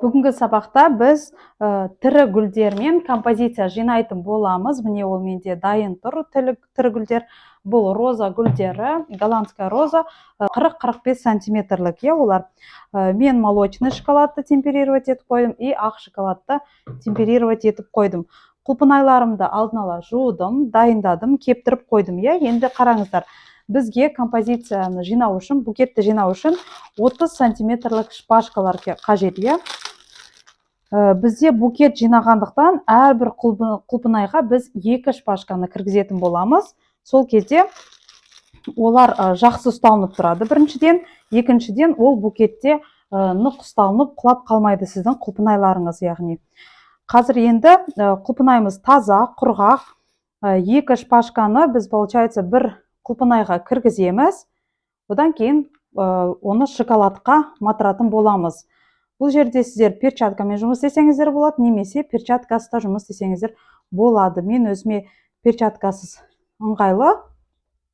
Бүгінгі сабақта біз тірі гүлдермен композиция жинайтын боламыз. Міне ол менде дайын тұр тірі гүлдер. Бұл роза гүлдері, голландская роза, 40-45 сантиметрлік. Олар мен молочный шоколадты темперировать етіп қойдым и ақ шоколадты темперировать етіп қойдым. Құлпынайларымды алдын ала жудым, дайындадым, кептіріп қойдым. Енді қараңыздар. Бізге композицияны жинау үшін, букетті жинау үшін 30 сантиметрлік шпажкалар қажет. Бізде букет жинағандықтан әрбір құлпынайға біз 2 шпажканы кіргізетін боламыз. Сол кезде олар жақсы ұсталынып тұрады біріншіден, екіншіден ол букетте нық ұсталынып құлап қалмайды сіздің құлпынайларыңыз. Яғни қазір енді құлпынайымыз таза, құрғақ. 2 шпажканы біз получается бір құлпынайға кіргіземіз. Одан кейін оны шоколадқа матыратын боламыз. Бұл жерде сіздер перчаткамен жұмыс істесеңіздер болады, немесе перчаткасыз жұмыс істесеңіздер болады. Мен өзіме перчаткасыз ыңғайлы,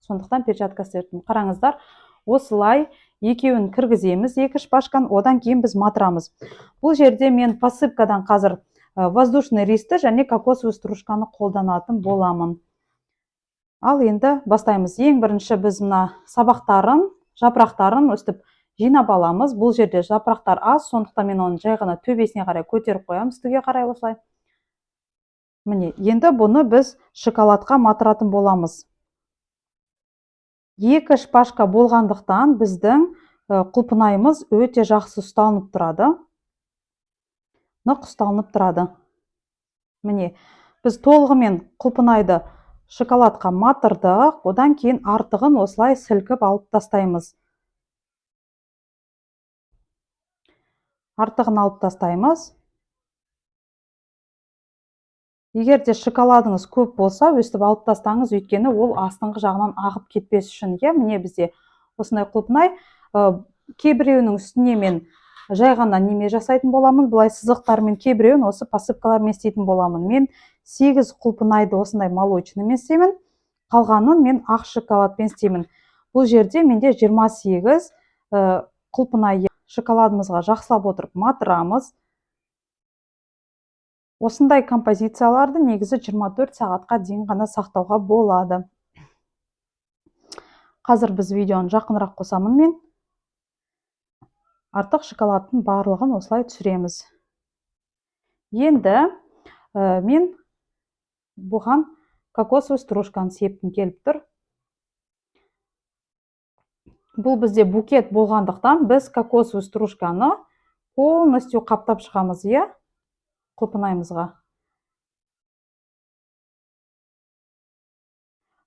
сондықтан перчаткасыз ертім. Қараңыздар, осылай екеуін кіргіземіз, 2 шпажканы, одан кейін біз матырамыз. Бұл жерде мен посыпкадан қазір воздушный ристі және кокосовый стружканы қолданатын боламын. Ал енді бастаймыз. Ең бірінші біз мына сабақтарын, жапырақтарын өстіп жинап аламыз. Бұл жерде жапырақтар аз, сондықтан мен оны жай ғана төбесіне қарай көтеріп қоямыз, түге қарай осылай. Міне, енді бұны біз шоколадқа матыратын боламыз. 2 шпажка болғандықтан біздің құлпынайымыз өте жақсы ұсталынып тұрады. Нық ұсталынып тұрады. Міне, біз толығымен құлпынайды шоколадқа матырдық, одан кейін артығын осылай сілкіп алып тастаймыз. Артығын алып тастаймыз. Егер де шоколадыңыз көп болса, өстіп алып тастаңыз, өйткені ол астыңғы жағынан ағып кетпес үшін. Міне бізде осындай құлпынай. Кейбіреуінің үстіне мен жай ғана неме жасайтын боламын, бұлай сызықтармен, кейбіреуін осы посыпкалармен істейтін боламын. Мен 8 құлпынайды осындай молочныймен істеймін, қалғанын мен ақ шоколадпен істеймін. Бұл жерде менде 28 құлпынай шоколадымызға жақсылап отырып матырамыз. Осындай композицияларды негізі 24 сағатқа дейін ғана сақтауға болады. Қазір біз видеоны жақынырақ қосамын мен. Артық шоколадтың барлығын осылай түсіреміз. Енді мен бұған кокосовый стружканы септім келіп тұр. Бұл бізде букет болғандықтан біз кокосовый стружканы полностью қаптап шығамыз, құлпынайымызға.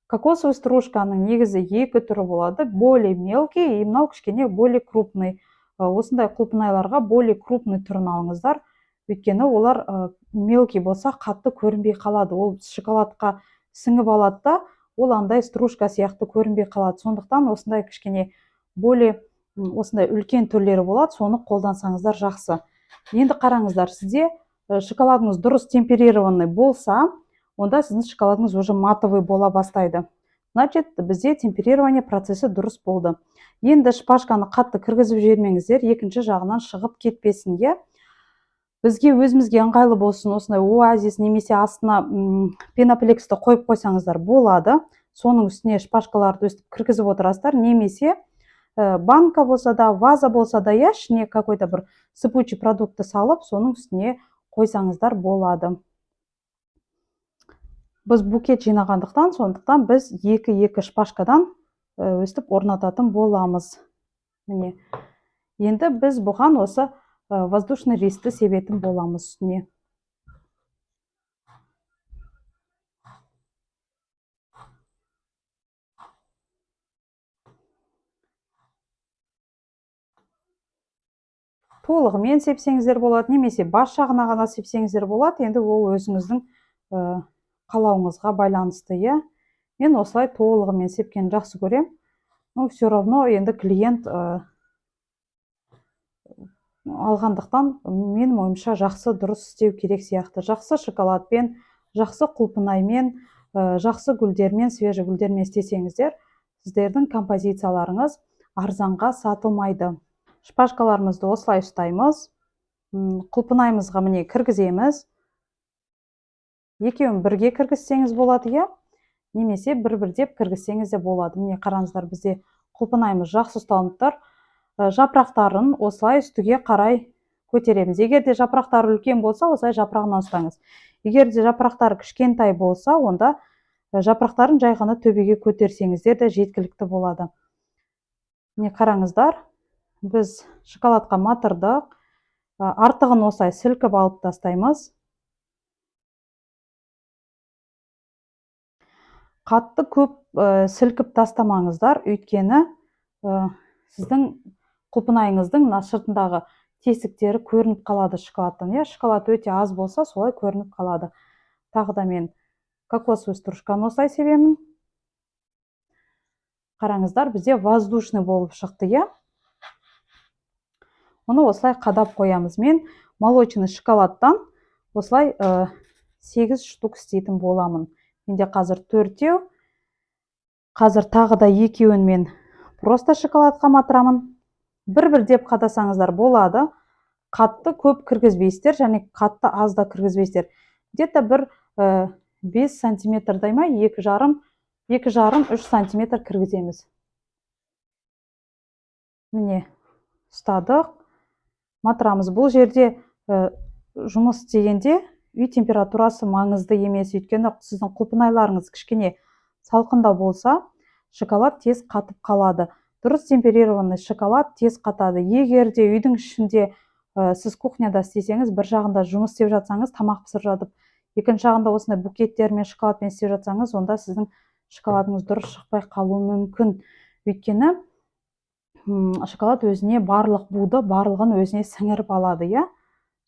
Кокосовый стружканың негізі 2 түрі болады. Более мелкий и мынау кішкене более крупный. Осындай құлпынайларға более крупный түрін алыңыздар. Өйткені олар мелкий болса қатты көрінбей қалады. Ол шоколадқа сіңіп алады да, ол андай стружка сияқты көрінбей қалады. Сондықтан осындай кішкене более осындай үлкен түрлері болады, соны қолдансаңыздар жақсы. Енді қараңыздар, сізде шоколадыңыз дұрыс темперированный болса, онда сіздің шоколадыңыз уже матовый бола бастайды. Значит, бізде темперирование процесі дұрыс болды. Енді шпажканы қатты кіргізіп жібермеңіздер, екінші жағынан шығып кетпесін. Бізге өзімізге ыңғайлы болсын, осындай оазис немесе астына пеноплексті қойып қойсаңыздар болады. Соның үстіне шпажкаларды өстіп кіргізіп отырасыздар, немесе банка болса да, ваза болса да, ішіне какой-то бір сыпучий продукты салып, соның үстіне қойсаңыздар болады. Біз букет жинағандықтан, сондықтан біз 2 шпажкадан өстіп орнататын боламыз. Міне. Енді біз бұған осы воздушный ристі себетін боламыз үстіне. Толығымен сепсеңіздер болады, немесе бас жағына ғана сепсеңіздер болады. Енді ол өзіңіздің қалауыңызға байланысты. Мен осылай толығымен сепкен жақсы көрем. Все равно енді клиент алғандықтан менің ойымша жақсы дұрыс істеу керек сияқты. Жақсы шоколадпен, жақсы құлпынаймен, жақсы гүлдермен, свежий гүлдермен істесеңіздер, сіздердің композицияларыңыз арзанға сатылмайды. Шпажкаларымызды осылай ұстаймыз. құлпынайымызға міне кіргіземіз. Екеуін бірге кіргізсеңіз болады, иә, немесе бір-бірдеп кіргізсеңіз де болады. Міне қараңыздар, бізде құлпынайымыз жақсы ұсталынып тұр. Жапырақтарын осылай үстіге қарай көтереміз. Егер де жапырақтары үлкен болса, осылай жапырағынан ұстаңыз. Егер де жапырақтары кішкентай болса, онда жапырақтарын жай ғана төбеге көтерсеңіздер де жеткілікті болады. Міне қараңыздар, біз шоколадқа матырдық. Артығын осылай сілкіп алып тастаймыз. Қатты көп сілкіп тастамаңыздар, өйткені сіздің құлпынайыңыздың сыртындағы тесіктері көрініп қалады шоколадтан. Шоколад өте аз болса, солай көрініп қалады. Тағы да мен кокосовый стружканы осылай себемін. Қараңыздар, бізде воздушный болып шықты, Оны осылай қадап қоямыз. Мен молочный шоколадтан осылай 8 штук істейтін боламын. Менде қазір 4-еу. Қазір тағы да 2-еуін мен просто шоколадқа матырамын. Бір-бір деп қадасаңыздар болады. Қатты көп кіргізбейсіздер, және қатты аз да кіргізбейсіздер. Где-то бір 5 сантиметрдай ма, 2,5-3 сантиметр кіргіземіз. Міне, ұстадық. Матырамыз. Бұл жерде жұмыс істегенде үй температурасы маңызды емес, өйткені сіздің құлпынайларыңыз кішкене салқында болса, шоколад тез қатып қалады. Дұрыс темперированный шоколад тез қатады. Егер де үйдің ішінде сіз кухняда істесеңіз, бір жағында жұмыс істеп жатсаңыз, тамақ пісіріп жатып, екінші жағында осындай букеттермен шоколадпен істеп жатсаңыз, онда сіздің шоколадыңыз дұрыс шықпай қалуы мүмкін. Өйткені шоколад өзіне барлық буды, барлығын өзіне сіңіріп алады,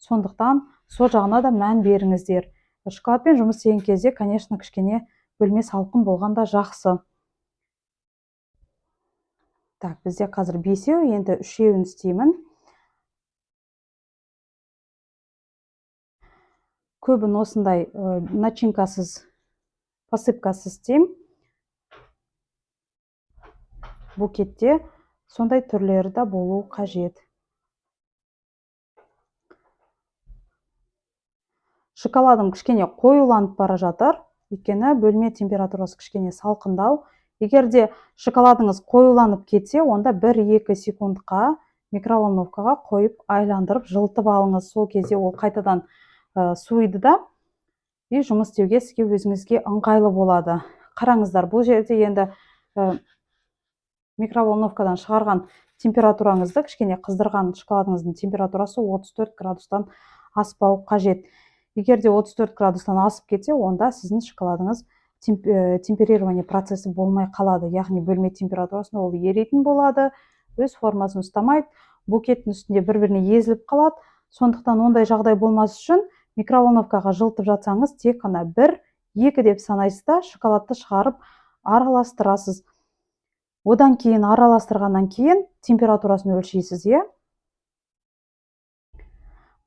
Сондықтан сол жағына да мән беріңіздер. Шоколадпен жұмыс істеген кезде, конечно, кішкене бөлме салқын болғанда жақсы. Так, бізде қазір 5-еу, енді 3-еуін істеймін. Көбін осындай начинкасыз, посыпкасыз істеймін. Букетте сондай түрлері де болуы қажет. Шоколадым кішкене қоюланып бара жатыр, өйткені бөлме температурасы кішкене салқындау. Егер де шоколадыңыз қоюланып кетсе, онда 1-2 секундқа микроволновкаға қойып, айландырып, жылытып алыңыз. Сол кезде ол қайтадан суиды да, жұмыс істеуге сізге өзіңізге ыңғайлы болады. Қараңыздар, бұл жерде енді микроволновкадан шығарған температураңызды, кішкене қыздырған шоколадыңыздың температурасы 34 градустан аспау қажет. Егер де 34 градустан асып кетсе, онда сіздің шоколадыңыз темперирование процесі болмай қалады. Яғни бөлме температурасында ол еритін болады, өз формасын ұстамайды, букеттің үстінде бір-біріне езіліп қалады. Сондықтан ондай жағдай болмас үшін микроволновкаға жылытып жатсаңыз, тек қана 1-2 деп санайсыз да, шоколадты шығарып араластырасыз. Одан кейін араластырғаннан кейін температурасын өлшейсіз,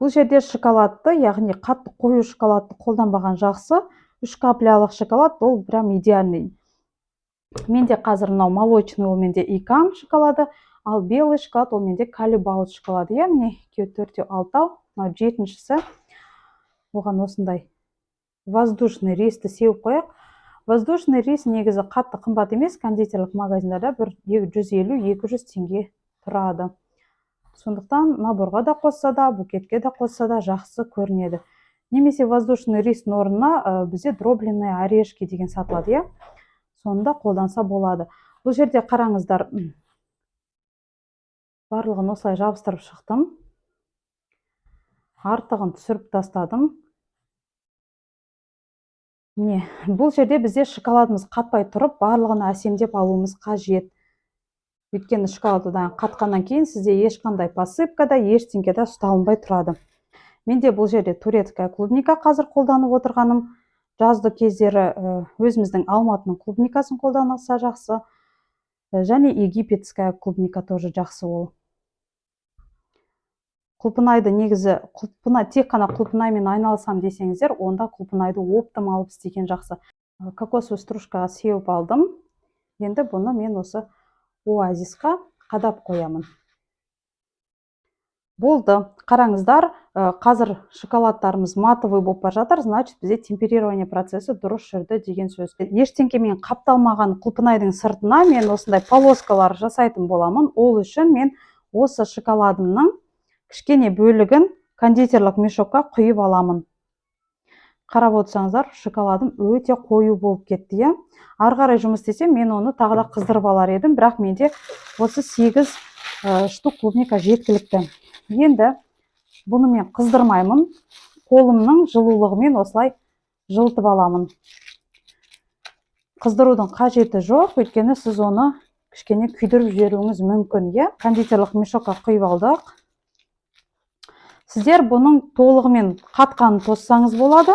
Бұл жерде шоколадты, яғни қатты қою шоколадты қолданбаған жақсы. 3 каплялық шоколад, ол прям идеальный. Менде қазір мынау молочный, ол менде икам шоколады, ал белый шоколад, ол менде калибаут шоколады. Міне 2-4-6, мынау 7-шісі. Оған осындай воздушный ристі сеуіп қояқ. Воздушный рис негізі қатты қымбат емес, кондитерлік магазиндарда 150-200 теңге тұрады. Сондықтан наборға да қосса да, букетке де қосса да жақсы көрінеді. Немесе воздушный рис орнына бізде дробленые орешки деген сатылады, Сонда қолданса болады. Бұл жерде қараңыздар, барлығын осылай жабыстырып шықтым. Артығын түсіріп тастадым. Міне, бұл жерде бізде шоколадымыз қатпай тұрып, барлығын әсемдеп алуымыз қажет. Өйткені шоколадыдан қатқаннан кейін сізде ешқандай посыпкада, ештеңеде ұсталынбай тұрады. Менде бұл жерде турецкая клубника қазір қолданып отырғаным. Жазды кездері өзіміздің Алматының клубникасын қолданылса жақсы. Және египетская клубника тоже жақсы ол. Құлпынайды негізі, тек қана құлпынаймен айналысам десеңіздер, онда құлпынайды оптым алып істеген жақсы. Кокосовый стружкаға сеуіп алдым. Енді бұны мен осы оазисқа қадап қоямын. Болды. Қараңыздар, қазір шоколадтарымыз матовый болып бара жатыр, значит, бізде темперирование процесі дұрыс жүрді деген сөз. Ештеңкемен қапталмаған құлпынайдың сыртына мен осындай полоскалар жасайтын боламын. Ол үшін мен осы шоколадымның кішкене бөлігін кондитерлік мешокқа құйып аламын. Қарап отырсаңыздар, шоколадым өте қою болып кетті, иә. Ары қарай жұмыс істесем, мен оны тағы да қыздырып алар едім, бірақ менде осы 8 штук клубника жеткілікті. Енді бұны мен қыздырмаймын, қолымның жылулығымен осылай жылытып аламын. Қыздырудың қажеті жоқ, өйткені сіз оны кішкене күйдіріп жіберуіңіз мүмкін, иә. Кондитерлік мешокқа құйып алдық. Сіздер бұның толығымен қатқанын тоссаңыз болады,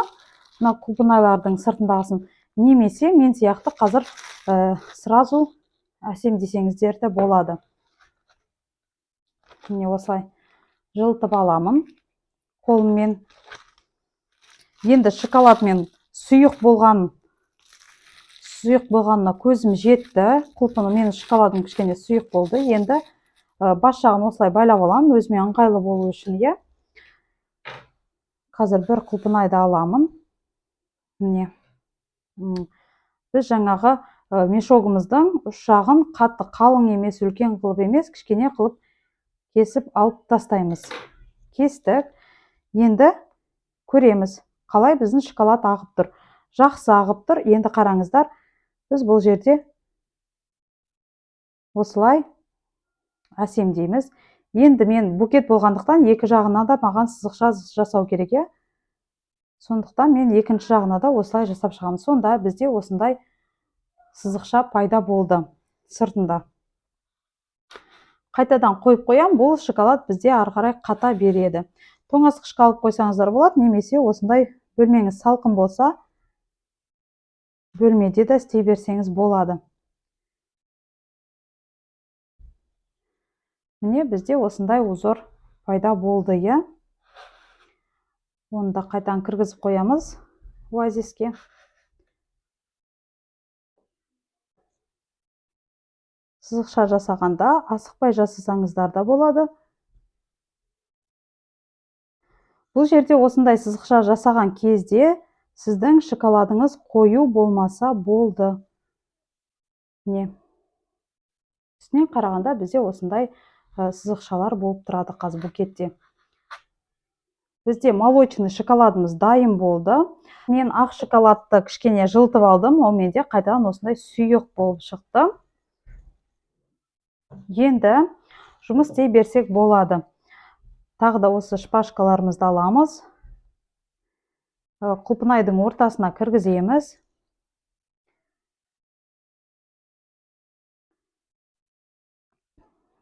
мына құлпынайлардың сыртындағысын, немесе мен сияқты қазір сразу әсем десеңіздер де болады. Міне осылай жылытып аламын қолыммен. Енді шоколад мен сұйық болғанына көзім жетті. Құлпыны менің шоколадым кішкене сұйық болды. Енді бас жағын осылай байлап аламын, өзіме ыңғайлы болу үшін, иә. Қазір бір құлпынайды аламын. Міне. Біз жаңағы мешогымыздың үш жағын қатты қалың емес, үлкен қылып емес, кішкене қылып кесіп алып тастаймыз. Кестік. Енді көреміз, қалай біздің шоколад ағып тұр. Жақсы ағып тұр. Енді қараңыздар, біз бұл жерде осылай әсемдейміз. Енді мен букет болғандықтан екі жағына да маған сызықша жасау керек, иә. Сондықтан мен екінші жағына да осылай жасап шығамын. Сонда бізде осындай сызықша пайда болды сыртында. Қайтадан қойып қоям, бұл шоколад бізде ары қарай қата береді. Тоңазытқышқа алып қойсаңыздар болады, немесе осындай бөлмеңіз салқын болса, бөлмеде де істей берсеңіз болады. Міне бізде осындай узор пайда болды, иә. Оны да қайтадан кіргізіп қоямыз оазиске. Сызықша жасағанда асықпай жасасаңыздар да болады. Бұл жерде осындай сызықша жасаған кезде сіздің шоколадыңыз қою болмаса болды. Не? Үстінен қарағанда бізде осындай сызықшалар болып тұрады қазір букетте. Бізде молочный шоколадымыз дайын болды. Мен ақ шоколадты кішкене жылытып алдым, ол менде қайтадан осындай сұйық болып шықты. Енді жұмыс істей берсек болады. Тағы да осы шпажкаларымызды аламыз. Құлпынайдың ортасына кіргіземіз.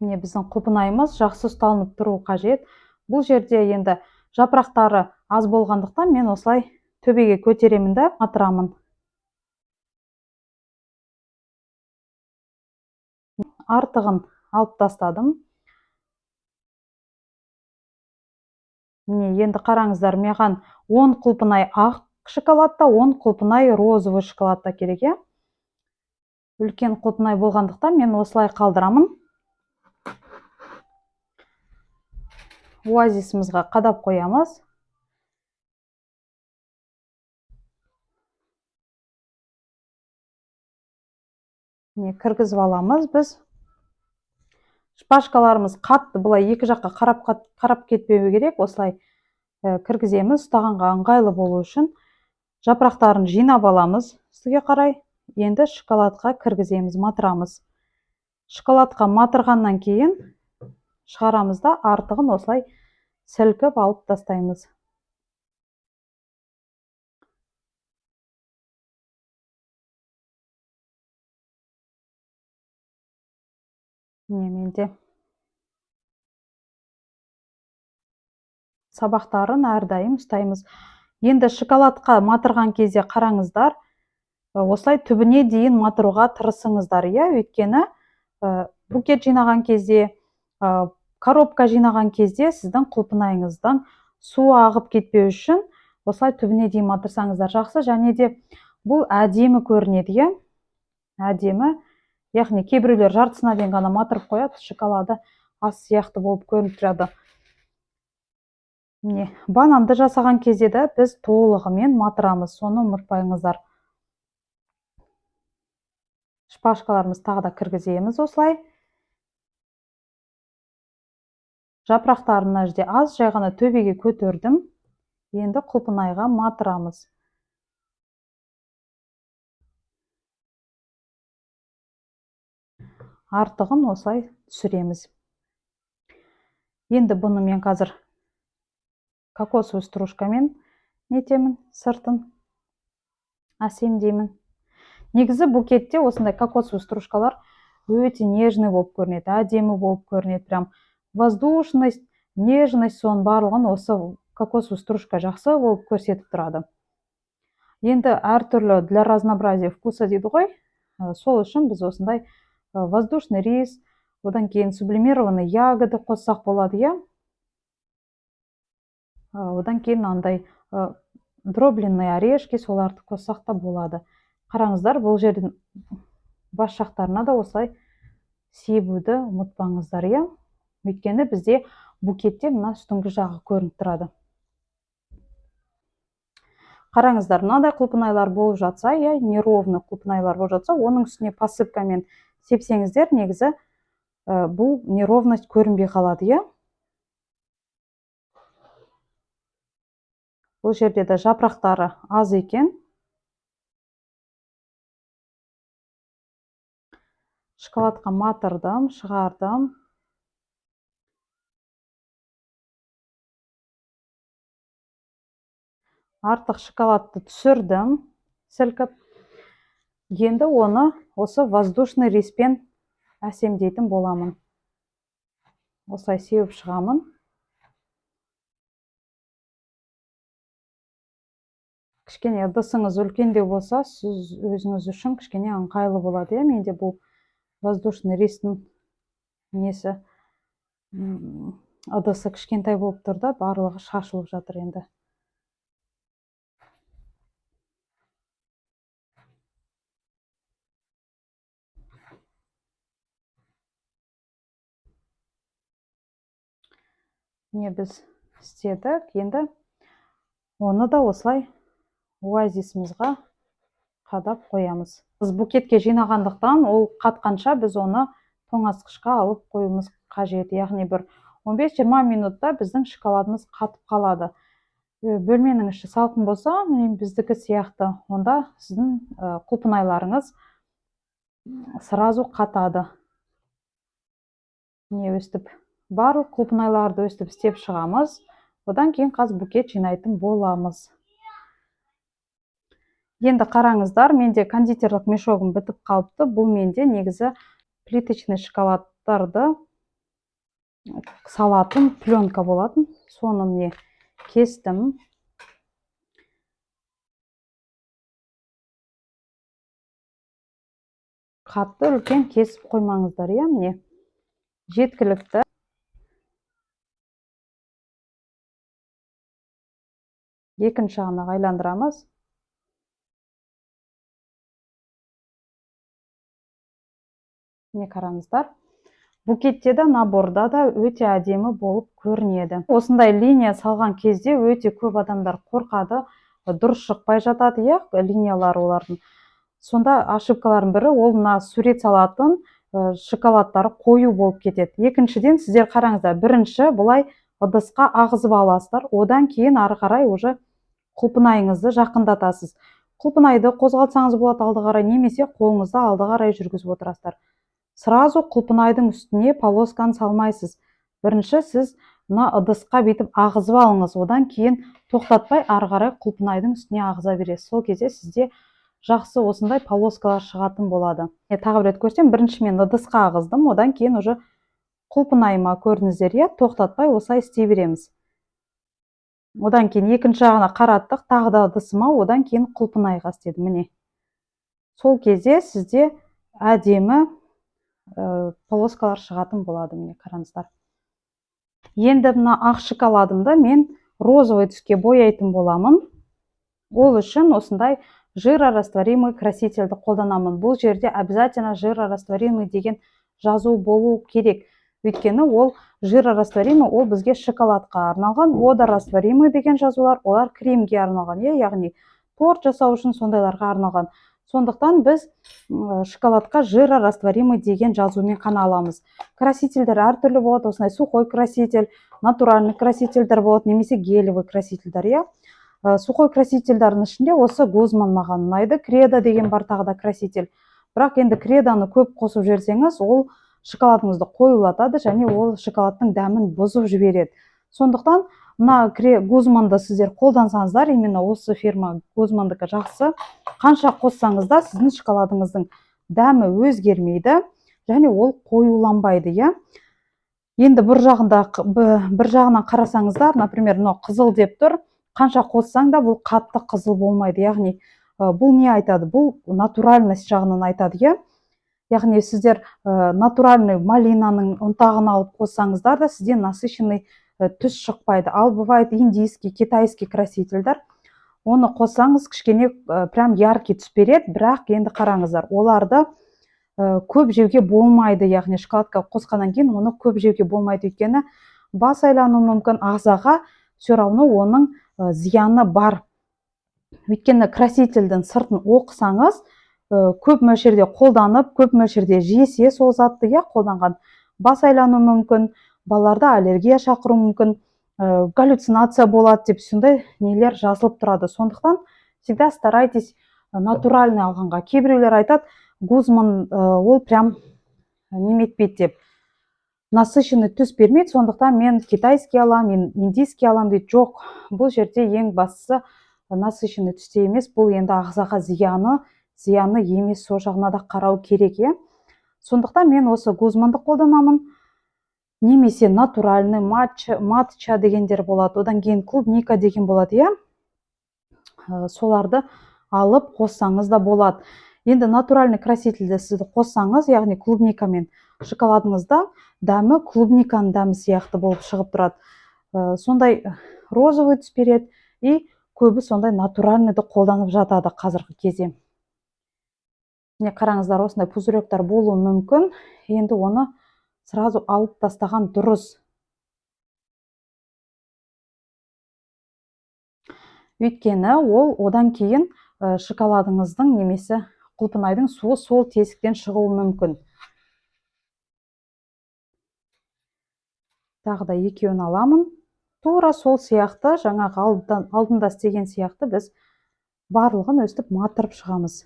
Міне біздің құлпынайымыз жақсы ұсталынып тұру қажет. Бұл жерде енді жапырақтары аз болғандықтан мен осылай төбеге көтеремін де атырамын. Артығын алып тастадым. Міне енді қараңыздар, маған 10 құлпынай ақ шоколадта, 10 құлпынай розовый шоколадта керек, е. Үлкен құлпынай болғандықтан мен осылай қалдырамын. Оазисімізге қадап қоямыз. Міне кіргізіп аламыз біз. Шпажкаларымыз қатты бұлай екі жаққа қарап кетпеуі керек. Осылай кіргіземіз, ұстағанға ыңғайлы болу үшін. Жапырақтарын жинап аламыз үстіге қарай. Енді шоколадқа кіргіземіз, матырамыз. Шоколадқа матырғаннан кейін шығарамыз да артығын осылай сілкіп алып тастаймыз. Менде сабақтарын әрдайым ұстаймыз. Енді шоколадқа матырған кезде қараңыздар, осылай түбіне дейін матыруға тырысыңыздар, иә, өйткені букет жинаған кезде, коробка жинаған кезде сіздің құлпынайыңыздың су ағып кетпеу үшін осылай түбіне дейін матырсаңыздар жақсы. Және де бұл әдемі көрінеді, иә, әдемі. Яғни кейбіреулер жартысына дейін ғана матырып қояды, шоколады аз сияқты болып көрініп тұрады. Міне, бананды жасаған кезде де біз толығымен матырамыз, соны ұмытпаңыздар. Шпажкаларымыз тағы да кіргіземіз осылай. Жапырақтарын мына жерде аз, жай ғана төбеге көтердім. Енді құлпынайға матырамыз. Артығын осылай түсіреміз. Енді бұны мен қазір кокосовый стружкамен нетемін, сыртын әсемдеймін. Негізі букетте осындай кокосовый стружкалар өте нежный болып көрінеді, әдемі болып көрінеді. Прям воздушность, нежность, соның барлығын осы кокосовый стружка жақсы болып көрсетіп тұрады. Енді әртүрлі для разнообразия вкуса дейді ғой. Сол үшін біз осындай воздушный рис, одан кейін сублимированный ягоды қоссақ болады, иә. Одан кейін андай дробленный орешки, соларды қоссақ та болады. Қараңыздар, бұл жердің бас жақтарына да осылай себуді ұмытпаңыздар, иә. Өйткені бізде букетте мына үстіңгі жағы көрініп тұрады. Қараңыздар, мынадай құлпынайлар болып жатса, иә, неровны құлпынайлар болып жатса, оның үстіне посыпкамен сепсеңіздер, негізі бұл неровность көрінбей қалады, иә. Бұл жерде де жапырақтары аз екен. Шоколадқа матырдым, шығардым. Артық шоколадты түсірдім, сілкіп. Енді оны осы воздушный риспен әсемдейтін боламын. Осылай сеуіп шығамын. Кішкене ыдысыңыз үлкендеу болса, сіз өзіңіз үшін кішкене ыңғайлы болады. Менде бұл воздушный ристің несі ыдысы кішкентай болып тұр да, барлығы шашылып жатыр енді. Не біз істедік, енді оны да осылай оазисімізға қадап қоямыз. Біз букетке жинағандықтан, ол қатқанша біз оны тоңазытқышқа алып қоюымыз қажет. Яғни бір 15-20 минутта біздің шоколадымыз қатып қалады. Бөлменің іші салқын болса, біздікі сияқты, онда сіздің құлпынайларыңыз сразу қатады. Не өстіп, барлық құлпынайларды өстіп істеп шығамыз. Одан кейін қазір букет жинайтын боламыз. Енді қараңыздар, менде кондитерлік мешогым бітіп қалыпты. Бұл менде негізі плиточный шоколадтарды салатын пленка болатын. Соны мне кестім. Қатты үлкен кесіп қоймаңыздар, иә, міне. Жеткілікті. Екінші жағына айландырамыз. Не қараңыздар. Букетте де, наборда да өте әдемі болып көрінеді. Осындай линия салған кезде өте көп адамдар қорқады, дұрыс шықпай жатады, иә, линиялар олардың. Сонда ошибкалардың бірі, ол мына сурет салатын шоколадтары қою болып кетеді. Екіншіден, сіздер қараңыздар, бірінші бұлай ыдысқа ағызып аласыздар, одан кейін ары қарай уже құлпынайыңызды жақындатасыз. Құлпынайды қозғалтсаңыз болады алды қарай, немесе қолыңызды алды қарай жүргізіп отырасыздар. Сразу құлпынайдың үстіне полосканы салмайсыз. Бірінші сіз мына ыдысқа бетіп ағызып алыңыз, одан кейін тоқтатпай ары қарай құлпынайдың үстіне ағыза бересіз. Сол кезде сізде жақсы осындай полоскалар шығатын болады. Тағы бір рет көрсем, бірінші мен ыдысқа ағыздым, одан кейін уже құлпынайыма көрдіңіздер, иә, тоқтатпай осылай істей береміз. Одан кейін екінші жағына қараттық, тағы да ыдысыма, одан кейін құлпынайға істедім, міне. Сол кезде сізде әдемі полоскалар шығатын болады, міне, қараңыздар. Енді мына ақ шоколадымды мен розовый түске бояйтын боламын. Ол үшін осындай жирорастворимый красительді қолданамын. Бұл жерде обязательно жирорастворимый деген жазу болу керек. өйткені ол жирорастворимый, ол бізге шоколадқа арналған. Водорастворимый деген жазулар, олар кремге арналған, яғни торт жасау үшін сондайларға арналған. Сондықтан біз шоколадқа жирорастворимый деген жазумен қана аламыз. Красительдер әртүрлі болады, осындай сухой краситель, натуральный красительдер болады, немесе гелевый красительдер. Сухой красительдердің ішінде осы Гузман маған ұнайды. Кредо деген бар тағы да краситель. Бірақ енді кредоны көп қосып жіберсеңіз, ол шоколадыңызды қоюлатады және ол шоколадтың дәмін бұзып жібереді. Сондықтан мына Гузманды сіздер қолдансаңыздар, именно осы фирма Гузмандікі жақсы. Қанша қоссаңыз да сіздің шоколадыңыздың дәмі өзгермейді және ол қоюланбайды. Енді бір жағынан қарасаңыздар, например, мынау қызыл деп тұр. Қанша қоссаң да бұл қатты қызыл болмайды. Яғни бұл не айтады? Бұл натуральность жағынан айтады. Яғни сіздер натуральный малинаның ұнтағын алып қоссаңыздар да сізден насыщенный түс шықпайды. Ал бывает индийский, китайский красительдер. Оны қоссаңыз кішкене прям яркий түс береді, бірақ енді қараңыздар, оларды көп жеуге болмайды. Яғни шоколадқа қосқаннан кейін оны көп жеуге болмайды, өйткені бас айлану мүмкін, ағзаға все равно оның зияны бар. Өйткені красительдің сыртын оқысаңыз, көп мөлшерде қолданып, көп мөлшерде жесе сол затты қолданған бас айлану мүмкін, балаларда аллергия шақыру мүмкін, галлюцинация болады деп сондай нелер жазылып тұрады. Сондықтан всегда старайтесь натуральный алғанға. Кейбіреулер айтады, Гузман ол прям неметпейді деп, насыщенный түс бермейді, сондықтан мен китайский алам, мен индийский алам дейді. Жоқ, бұл жерде ең бастысы насыщенный түсте емес, бұл енді ағзаға зияны емес, сол жағына да қарау керек. Сондықтан мен осы Гузманды қолданамын. Немесе натуральный, матча дегендер болады, одан кейін клубника деген болады. Соларды алып қоссаңыз да болады. Енді натуральный красительді сізді қоссаңыз, яғни клубникамен шоколадыңызда дәмі клубниканың дәмі сияқты болып шығып тұрады. Сондай розовый түс береді, и көбі сондай натуральныйды қолданып жатады қазіргі кезде. Міне қараңыздар, осындай пузыректар болуы мүмкін. Енді оны сразу алып тастаған дұрыс. Өйткені ол одан кейін шоколадыңыздың немесе құлпынайдың суы сол тесіктен шығуы мүмкін. Тағы да екеуін аламын. Тура сол сияқты, жаңағы алдында істеген сияқты біз барлығын өстіп матырып шығамыз.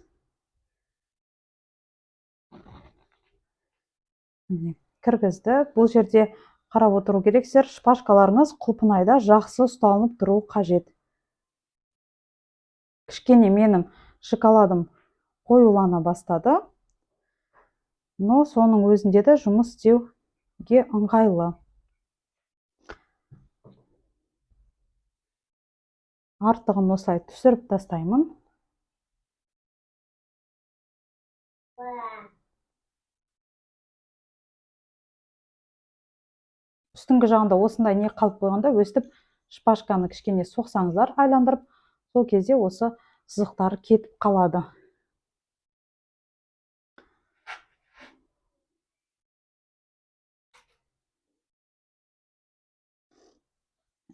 Кіргізді. Бұл жерде қарап отыру керексіздер, шпажкаларыңыз құлпынайда жақсы ұсталынып тұруы қажет. Кішкене менің шоколадым қоюлана бастады, но соның өзінде де жұмыс істеуге ыңғайлы. Артығын осылай түсіріп тастаймын. Үстіңгі жағында осындай не қалып қойғанда, өстіп шпажканы кішкене соқсаңыздар, айландырып, сол кезде осы сызықтары кетіп қалады.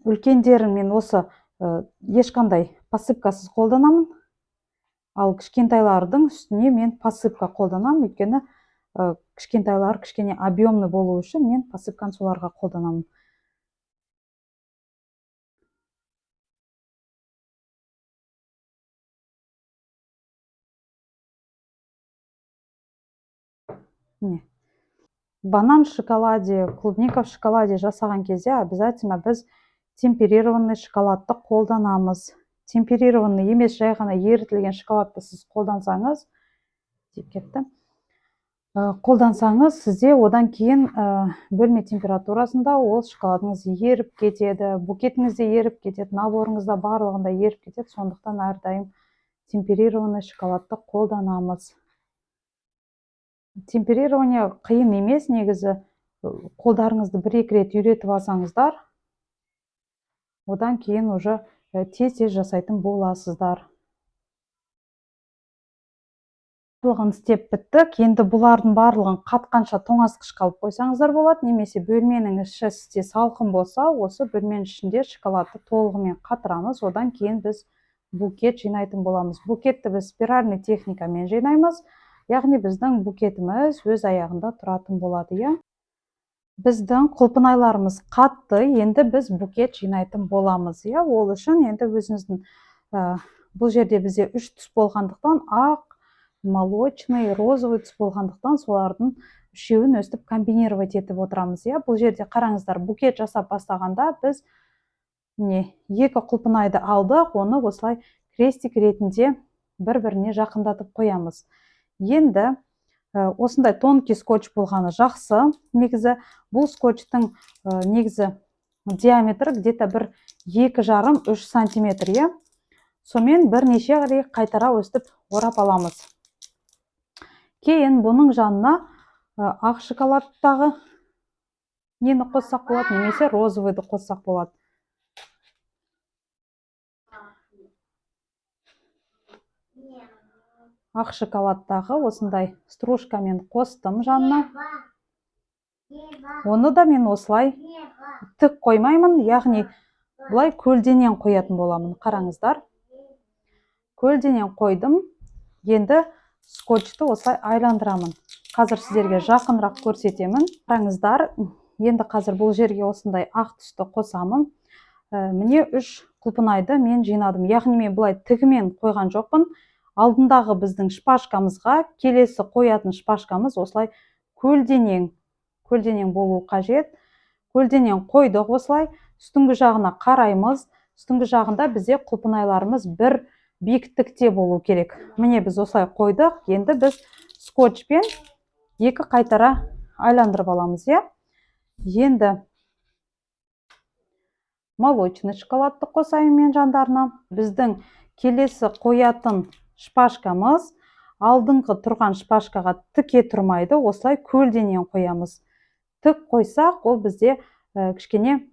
Үлкендерін мен осы ешқандай посыпкасыз қолданамын. Ал кішкентайлардың үстіне мен посыпка қолданамын, өйткені кішкентайлар кішкене объемный болу үшін мен посыпканы соларға қолданамын. Банан в шоколаде, клубника в шоколаде жасаған кезде обязательно біз темперированный шоколадты қолданамыз. Темперированный емес, жай ғана ерітілген шоколадты сіз қолдансаңыз, қолдансаңыз, сізде одан кейін бөлме температурасында ол шоколадыңыз еріп кетеді, букетіңізде еріп кетеді, наборыңызда барлығында еріп кетеді. Сондықтан әрдайым темперированный шоколадты қолданамыз. Темперирование қиын емес, негізі қолдарыңызды бір-екі рет үйретіп алсаңыздар, одан кейін уже тез жасайтын боласыздар. барлығын істеп біттік. Енді бұлардың барлығын қатқанша тоңазытқышқа алып қойсаңыздар болады, немесе бөлменің іші сізде салқын болса, осы бөлменің ішінде шоколадты толығымен қатырамыз, одан кейін біз букет жинайтын боламыз. Букетті біз спиральный техникамен жинаймыз, яғни біздің букетіміз өз аяғында тұратын болады, иә. Біздің құлпынайларымыз қатты, енді біз букет жинайтын боламыз, иә. Ол үшін енді өзіңіздің бұл жерде бізде 3 түс болғандықтан, ақ, молочный, розовый түс болғандықтан, солардың үшеуін өстіп комбинировать етіп отырамыз, иә. Бұл жерде қараңыздар, букет жасап бастағанда біз екі құлпынайды алдық, оны осылай крестик ретінде бір-біріне жақындатып қоямыз. Енді осындай тонкий скотч болғаны жақсы. Негізі бұл скотчтың негізі диаметрі где-то бір 2,5-3 сантиметр, иә. Сонымен бірнеше рет қайтара өстіп орап аламыз. Кейін бұның жанына ақ шоколадтағы нені қоссақ болады, немесе розовыйды қоссақ болады. Ақ шоколадтағы осындай стружкамен қостым жанына. Оны да мен осылай тік қоймаймын, яғни бұлай көлденең қоятын боламын. Қараңыздар. Көлденең қойдым. Енді скотчты осылай айландырамын. Қазір сіздерге жақынырақ көрсетемін. Қараңыздар. Енді қазір бұл жерге осындай ақ түсті қосамын. Міне 3 құлпынайды мен жинадым. Яғни мен бұлай тігімен қойған жоқпын. Алдындағы біздің шпажкамызға, келесі қоятын шпажкамыз осылай көлденең болу қажет. Көлденең қойдық осылай. Үстіңгі жағына қараймыз. Үстіңгі жағында бізде құлпынайларымыз бір биіктікте болу керек. Міне біз осылай қойдық. Енді біз скотчпен екі қайтара айландырып аламыз, иә. Енді молочный шоколадты қосайын мен жандарына. Біздің келесі қоятын шпажкамыз алдыңғы тұрған шпажкаға тіке тұрмайды, осылай көлденең қоямыз. Тік қойсақ, ол бізде кішкене,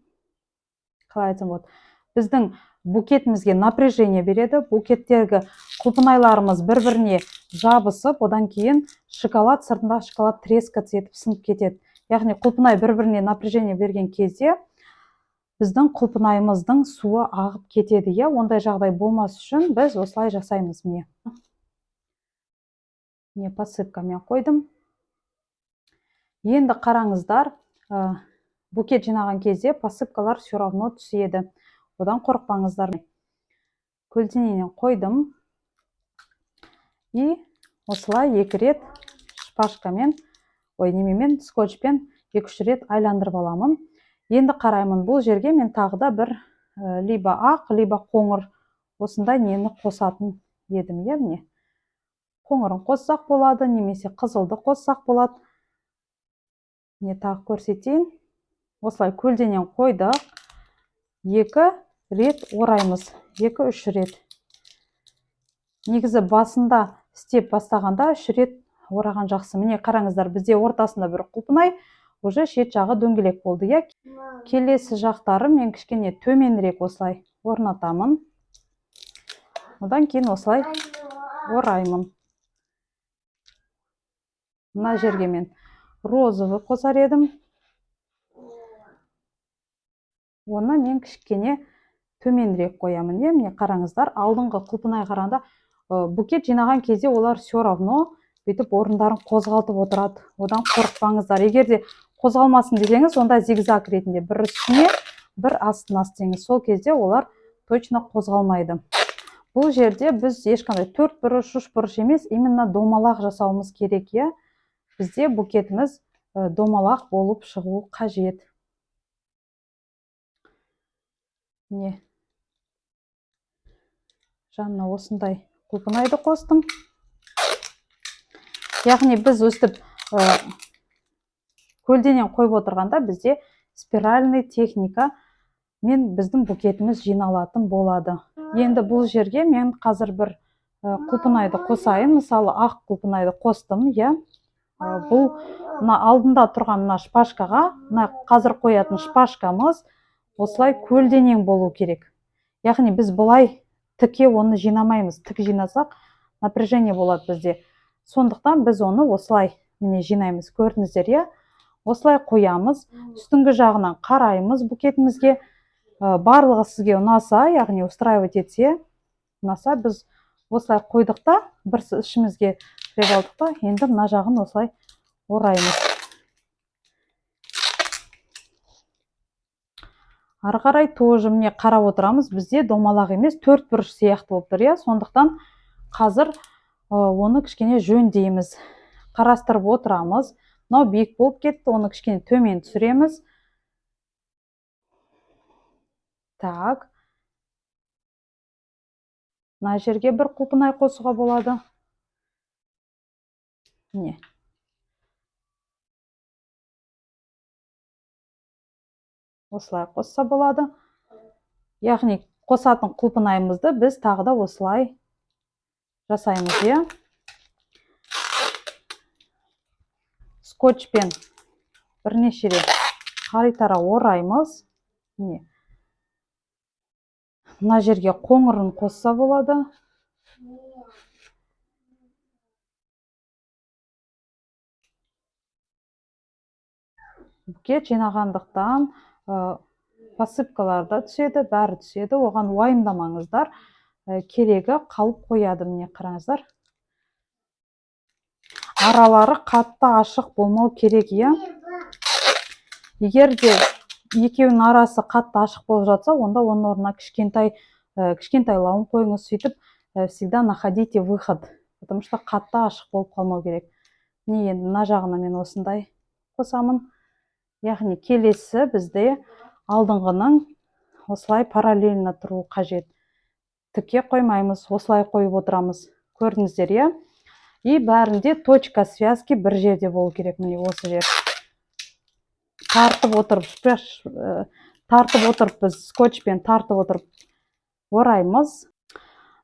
қалай айтсам болады, біздің букетімізге напряжение береді. Букеттегі құлпынайларымыз бір-біріне жабысып, одан кейін шоколад сыртында шоколад трескаться етіп сынып кетеді. Яғни құлпынай бір-біріне напряжение берген кезде біздің құлпынайымыздың суы ағып кетеді, иә. Ондай жағдай болмас үшін біз осылай жасаймыз. Міне посыпкамен қойдым. Енді қараңыздар, букет жинаған кезде посыпкалар все равно түседі. Одан қорықпаңыздар. Көлденеңнен қойдым. И осылай 2 рет шпажкамен, немемен скотчпен 2-3 рет айландырып аламын. Енді қараймын, бұл жерге мен тағы да бір либо ақ, либо қоңыр осындай нені қосатын едім, иә. Міне қоңырын қоссақ болады, немесе қызылды қоссақ болады. Міне тағы көрсетейін. Осылай көлденең қойдық. 2 рет ораймыз. 2-3 рет. Негізі басында істеп бастағанда 3 рет ораған жақсы. Міне қараңыздар, бізде ортасында бір құлпынай, уже шет жағы дөңгелек болды, иә. Келесі жақтары мен кішкене төменірек осылай орнатамын. Одан кейін осылай ораймын. Мына жерге мен розовый қосар едім. Оны мен кішкене төменірек қоямын, иә. Міне қараңыздар, алдыңғы құлпынай қарағанда букет жинаған кезде олар все равно бүйтіп орындарын қозғалтып отырады. Одан қорықпаңыздар. Егер де қозғалмасын десеңіз, онда зигзаг ретінде бір үстіне, бір астына істеңіз. Сол кезде олар точно қозғалмайды. Бұл жерде біз ешқандай 4 бұрыш, 3 бұрыш емес, именно домалақ жасауымыз керек, иә. Бізде букетіміз домалақ болып шығуы қажет. Не? Жанына осындай құлпынайды қостым. Яғни біз өстіп көлденең қойып отырғанда бізде спиральный техника мен біздің букетіміз жиналатын болады. Енді бұл жерге мен қазір бір құлпынайды қосайын. Мысалы, ақ құлпынайды қостым, иә. Бұл алдында тұрған шпажкаға, қазір қоятын шпажкамыз осылай көлденең болу керек. Яғни біз бұлай тіке оны жинамаймыз. Тік жинасақ, напряжение болады бізде. Сондықтан біз оны осылай міне жинаймыз. Көрдіңіздер, иә? Осылай қоямыз. Үстіңгі жағынан қараймыз букетімізге. Барлығы сізге ұнаса, яғни устраивать етсе, ұнаса, біз осылай қойдық та, бір ішімізге тіреп алдық та, енді мына жағын осылай ораймыз. Ары қарай тоже міне қарап отырамыз. Бізде домалақ емес, төрт бұрыш сияқты болып тұр, иә? Сондықтан қазір оны кішкене жөндейміз. Қарастырып отырамыз. Мынау биік болып кетті, оны кішкене төмен түсіреміз. Так. Мына жерге бір құлпынай қосуға болады. Не? Осылай қосса болады. Яғни қосатын құлпынайымызды біз тағы да осылай жасаймыз, иә? Скотчпен бірнеше рет қарайтара ораймыз. Міне. Мына жерге қоңырын қосса болады. Букет жинағандықтан посыпкаларда түседі, бәрі түседі. Оған уайымдамаңыздар. Керегі қалып қояды, міне қараңыздар. Аралары қатты ашық болмау керек, иә? Егер де екеуінің арасы қатты ашық болып жатса, онда оның орнына кішкентай лауын қойыңыз, сөйтіп всегда находите выход, потому что қатты ашық болып қалмау керек. Міне енді мына жағына мен осындай қосамын. Яғни келесі бізде алдыңғының осылай параллельно тұру қажет. Тіке қоймаймыз, осылай қойып отырамыз. Көрдіңіздер, иә? И бәрінде точка связки бір жерде болу керек, міне осы жер. Тартып отырып біз скотчпен тартып отырып ораймыз.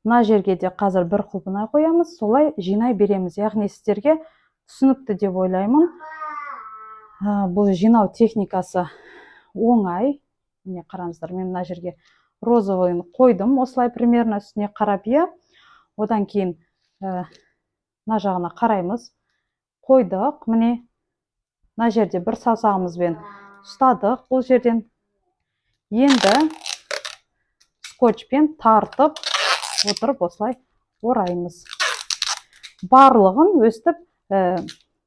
Мына жерге де қазір бір құлпынай қоямыз, солай жинай береміз. Яғни сіздерге түсінікті деп ойлаймын. Бұл жинау техникасы оңай. Міне қараңыздар, мен мына жерге розовыйын қойдым, осылай примерно үстіне қарап, иә. Одан кейін мына жағына қараймыз. Қойдық, міне. Мына жерде бір саусағымызбен ұстадық бұл жерден. Енді скотчпен тартып отырып осылай ораймыз. Барлығын өстіп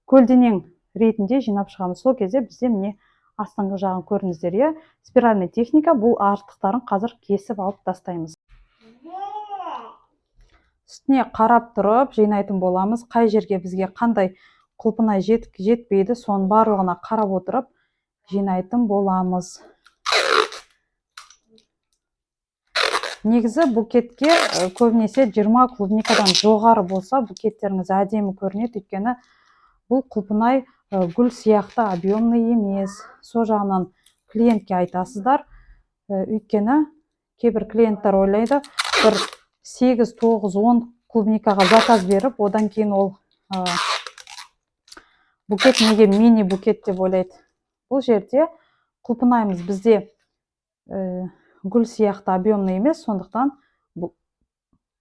көлденең ретінде жинап шығамыз. Сол кезде бізде міне астыңғы жағын көріңіздер, иә? Спиральный техника, бұл артықтарын қазір кесіп алып тастаймыз. Үстіне қарап тұрып жинайтын боламыз. Қай жерге бізге қандай құлпынай жетпейді, соның барлығына қарап отырып жинайтын боламыз. Негізі букетке көбінесе 20 клубникадан жоғары болса, букеттеріңіз әдемі көрінеді, өйткені бұл құлпынай гүл сияқты объемный емес. Сол жағынан клиентке айтасыздар. Өйткені кейбір клиенттер ойлайды, бір 8, 9, 10 клубникаға заказ беріп, одан кейін ол букет неге мини букет деп ойлайды. Бұл жерде құлпынайымыз бізде гүл сияқты объемный емес, сондықтан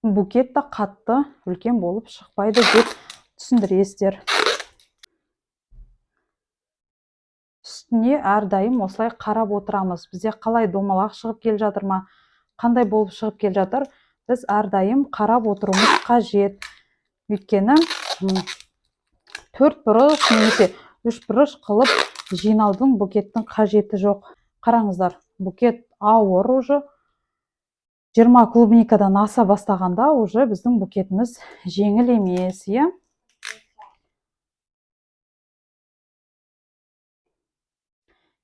букет та қатты үлкен болып шықпайды деп түсіндіресіздер. Үстіне әрдайым осылай қарап отырамыз. Бізде қалай домалақ шығып кел жатыр ма, қандай болып шығып кел жатыр, біз әрдайым қарап отыруымыз қажет. Өйткені 4 бұрыш немесе 3 бұрыш қылып жинаудың букеттің қажеті жоқ. Қараңыздар, букет ауыр уже 20 клубникадан аса бастағанда уже біздің букетіміз жеңіл емес, иә?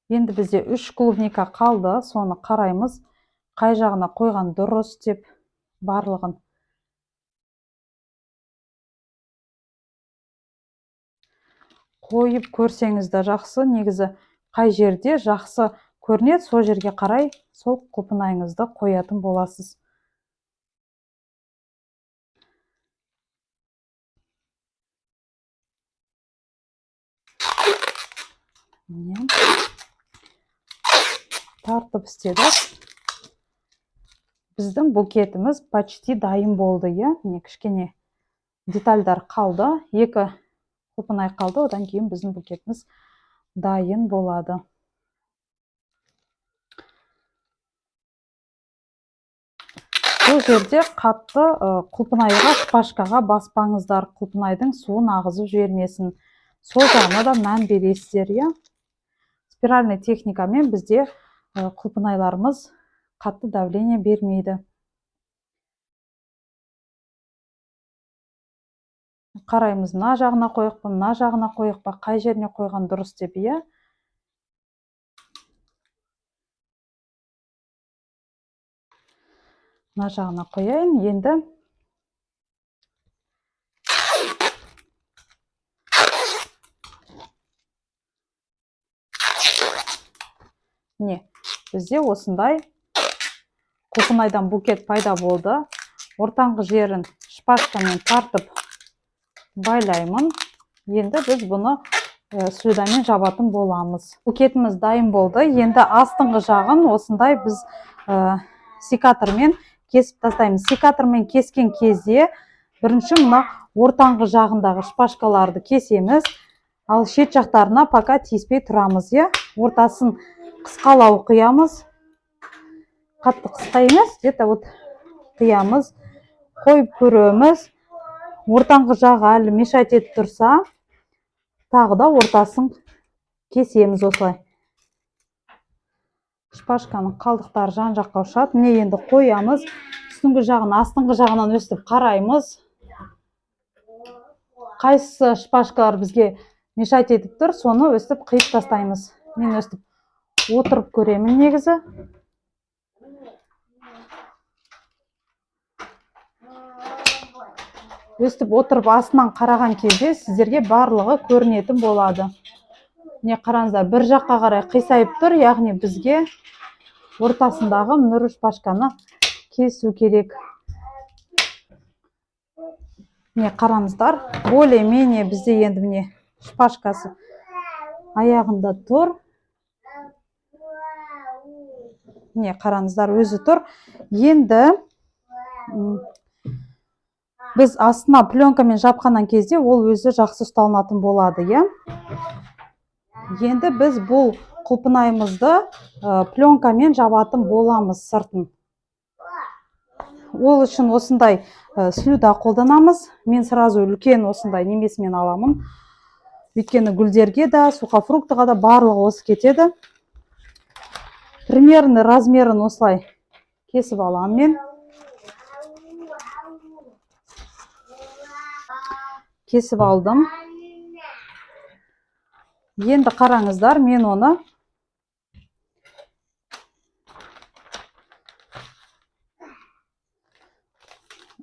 Енді бізде 3 клубника қалды, соны қараймыз. Қай жағына қойған дұрыс деп барлығын. Қойып көрсеңіз де жақсы, негізі қай жерде жақсы көрінеді, сол жерге қарай сол құлпынайыңызды қоятын боласыз. Тартып істедік. Біздің букетіміз почти дайын болды, иә? Кішкене детальдар қалды. 2 құлпынай қалды. Одан кейін біздің букетіміз дайын болады. Бұл жерде қатты құлпынайға, шпажкаға баспаңыздар, құлпынайдың суын ағызып жібермесін. Сол жағына да мән бересіздер, иә. Спиральный техникамен бізде құлпынайларымыз қатты давление бермейді. Қараймыз, мына жағына қойық па, мына жағына қойық па, қай жеріне қойған дұрыс деп, иә. Мына жағына қояйын. Енді бізде осындай құлпынайдан букет пайда болды. Ортаңғы жерін шпажкамен тартып байлаймын. Енді біз бұны слюдамен жабатын боламыз. Букетіміз дайын болды. Енді астыңғы жағын осындай біз секатормен кесіп тастаймыз. Секатормен кескен кезде бірінші мына ортаңғы жағындағы шпажкаларды кесеміз. Ал шет жақтарына пока тиіспей тұрамыз, иә. Ортасын қысқалау қиямыз. Қатты қысқа емес, где-то вот қиямыз. Қойып көреміз. Ортаңғы жағы әлі мешать етіп тұрса, тағы да ортасын кесеміз осылай. Шпажканың қалдықтары жан жаққа ұшады. Міне енді қоямыз. Үстіңгі жағын астыңғы жағынан өстіп қараймыз. Қайсы шпажкалар бізге мешать етіп тұр, соны өстіп қиып тастаймыз. Мен өстіп отырып көремін негізі. Өстіп отырып астынан қараған кезде сіздерге барлығы көрінетін болады. Не қараңыздар, бір жаққа қарай қисайып тұр, яғни бізге ортасындағы нұр шпажканы кесу керек. Не қараңыздар, более-менее бізде енді міне шпажкасы аяғында тұр. Не қараңыздар, өзі тұр. Енді біз астына пленкамен жапқаннан кезде ол өзі жақсы ұсталынатын болады, иә. Енді біз бұл құлпынайымызды пленкамен жабатын боламыз сыртын. Ол үшін осындай слюда қолданамыз. Мен сразу үлкен осындай немесімен аламын. Өйткені гүлдерге да, сухофруктыға да барлығы осы кетеді. Примерный размерін осылай кесіп аламын мен. Кесіп алдым. Енді қараңыздар, мен оны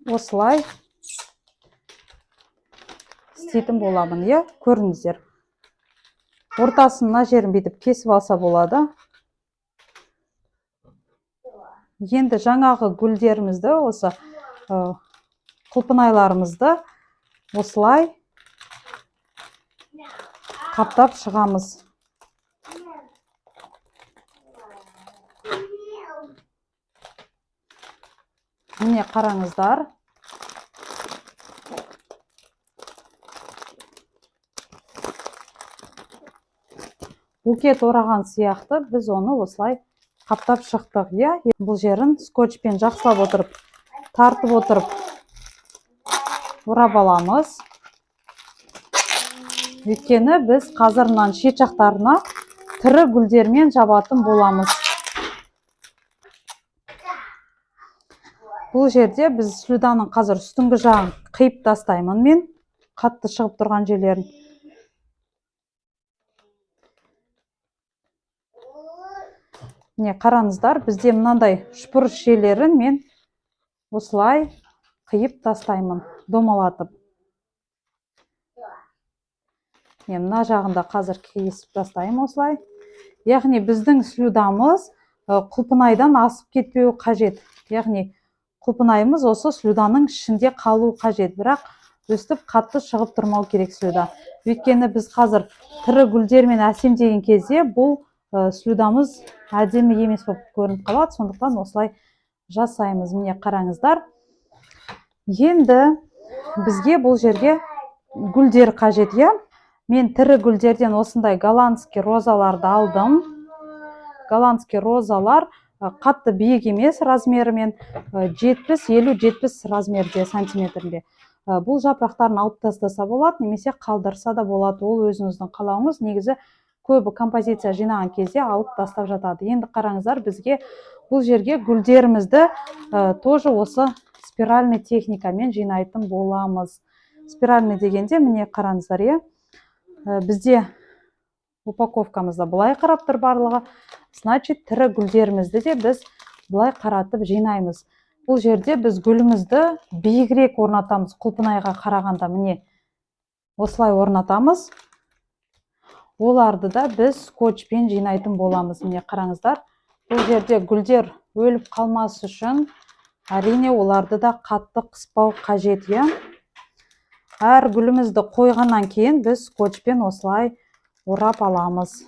осылай істейтін боламын, иә, көріңіздер. Ортасын мына жерін бүйтіп кесіп алса болады. Енді жаңағы гүлдерімізді, осы құлпынайларымызды осылай қаптап шығамыз. Міне қараңыздар. Букет ораған сияқты біз оны осылай қаптап шықтық, иә. Бұл жерін скотчпен жақсылап отырып, тартып отырып орап аламыз. Өйткені біз қазірнан шет жақтарына тірі гүлдермен жабатын боламыз. Бұл жерде біз слюданың қазір үстіңгі жағын қиып тастаймын мен, қатты шығып тұрған жерлерін. Не қараңыздар, бізде мынандай шпұрыш жерлерін мен осылай қиып тастаймын, домалатып. Мына жағында қазір кесіп тастаймын осылай. Яғни біздің слюдамыз құлпынайдан асып кетпеуі қажет. Яғни құлпынайымыз осы слюданың ішінде қалу қажет, бірақ өстіп қатты шығып тұрмау керек слюда. Өйткені біз қазір тірі гүлдермен әсемдеген кезде бұл слюдамыз әдемі емес болып көрініп қалады, сондықтан осылай жасаймыз. Міне қараңыздар. Енді бізге бұл жерге гүлдер қажет, иә. Мен тірі гүлдерден осындай голландский розаларды алдым. Голландский розалар қатты биік емес размерімен, 50-70 размерде, сантиметрінде. Бұл жапырақтарын алып тастаса болады, немесе қалдырса да болады, ол өзіңіздің қалауыңыз. Негізі көбі композиция жинаған кезде алып тастап жатады. Енді қараңыздар, бізге бұл жерге гүлдерімізді тоже осы спиральный техникамен жинайтын боламыз. Спиральный дегенде, міне қараңыздар, иә. Бізде упаковкамызда бұлай қарап тұр барлығы. Значит, тірі гүлдерімізді де біз бұлай қаратып жинаймыз. Бұл жерде біз гүлімізді биігірек орнатамыз. Құлпынайға қарағанда міне осылай орнатамыз. Оларды да біз скотчпен жинайтын боламыз. Міне қараңыздар. Бұл жерде гүлдер өліп қалмас үшін әрине оларды да қатты қыспау қажет, иә. Әр гүлімізді қойғаннан кейін біз скотчпен осылай орап аламыз.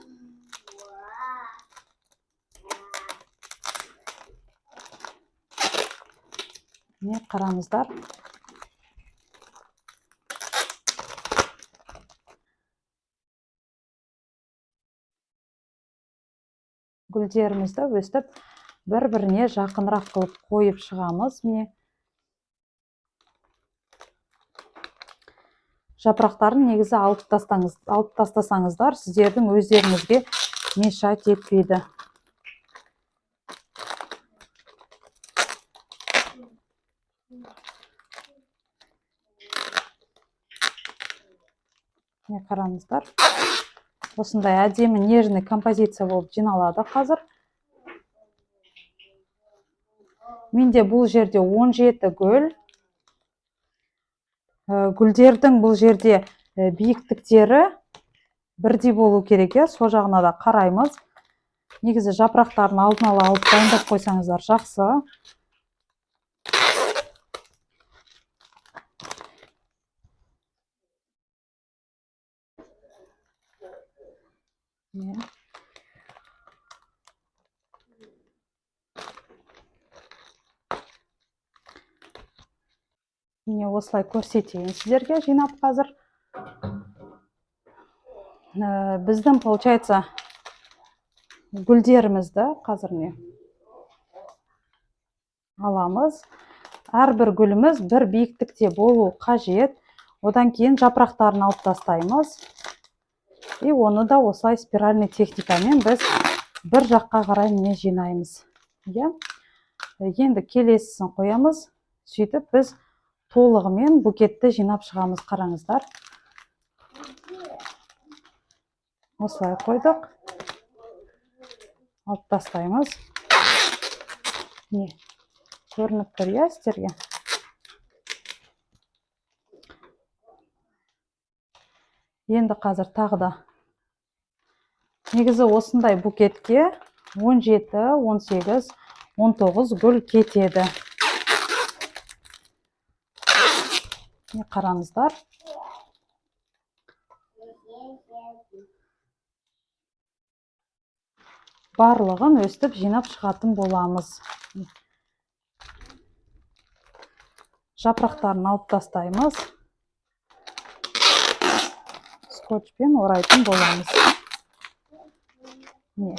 Міне қараңыздар. Гүлдерімізді өстіп бір-біріне жақынырақ қылып қойып шығамыз. Міне жапырақтарын негізі алып тастасаңыздар, сіздердің өздеріңізге мешать етпейді. Міне қараңыздар. Осындай әдемі нежный композиция болып жиналады қазір. Менде бұл жерде 17 гүл. Гүлдердің бұл жерде биіктіктері бірдей болу керек, сол жағына да қараймыз. Негізі жапырақтарын алдын ала алып дайындап қойсаңыздар жақсы. Міне осылай көрсетейін сіздерге жинап қазір. Біздің, получается, гүлдерімізді қазір не аламыз. Әрбір гүліміз бір биіктікте болу қажет. Одан кейін жапырақтарын алып тастаймыз. И оны да осылай спиральный техникамен біз бір жаққа қарай не жинаймыз. Енді келесісін қоямыз. Сөйтіп біз толығымен букетті жинап шығамыз. Қараңыздар. Осылай қойдық. Алып тастаймыз. Не? Көрініп тұр, иә, сіздерге? Енді қазір тағы да негізі осындай букетке 17, 18, 19 гүл кетеді. Қараңыздар. Барлығын өстіп жинап шығатын боламыз. Жапырақтарын алып тастаймыз. Скотчпен орайтын боламыз. Не?